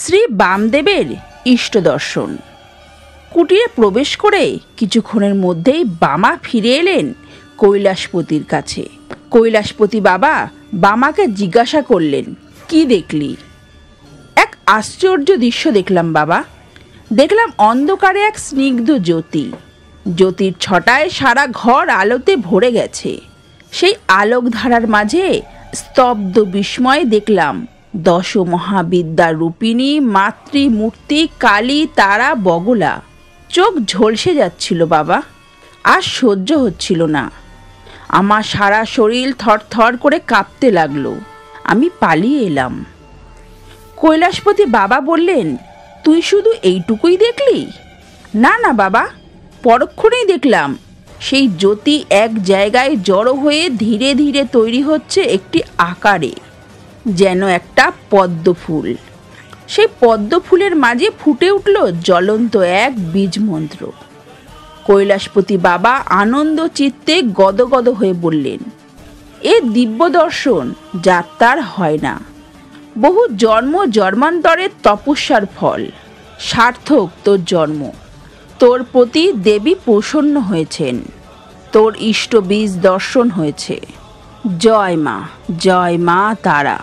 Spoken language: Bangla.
শ্রী বামদেবের ইষ্ট দর্শন। কুটিরে প্রবেশ করে কিছুক্ষণের মধ্যেই বামা ফিরে এলেন কৈলাসপতির কাছে। কৈলাসপতি বাবা বামাকে জিজ্ঞাসা করলেন, কি দেখলি? এক আশ্চর্য দৃশ্য দেখলাম বাবা। দেখলাম অন্ধকারে এক স্নিগ্ধ জ্যোতি। জ্যোতির ছটায় সারা ঘর আলোতে ভরে গেছে। সেই আলোকধারার মাঝে স্তব্ধ বিস্ময়ে দেখলাম দশ মহাবিদ্যা রূপিণী মাতৃমূর্তি কালী তারা বগলা। চোখ ঝলসে যাচ্ছিল বাবা, আর সহ্য হচ্ছিল না। আমার সারা শরীর থরথর করে কাঁপতে লাগলো। আমি পালিয়ে এলাম। কৈলাসপতি বাবা বললেন, তুই শুধু এইটুকুই দেখলি? না না বাবা, পরক্ষণেই দেখলাম সেই জ্যোতি এক জায়গায় জড়ো হয়ে ধীরে ধীরে তৈরি হচ্ছে একটি আকারে, যেন একটা পদ্ম ফুল। সেই পদ্ম ফুলের মাঝে ফুটে উঠল জ্বলন্ত এক বীজ মন্ত্র। কৈলাসপতি বাবা আনন্দ চিত্তে গদগদ হয়ে বললেন, এ দিব্য দর্শন যাত্রার হয় না, বহু জন্ম জন্মান্তরের তপস্যার ফল। সার্থক তোর জন্ম। তোর প্রতি দেবী প্রসন্ন হয়েছেন। তোর ইষ্ট বীজ দর্শন হয়েছে। জয় মা, জয় মা তারা।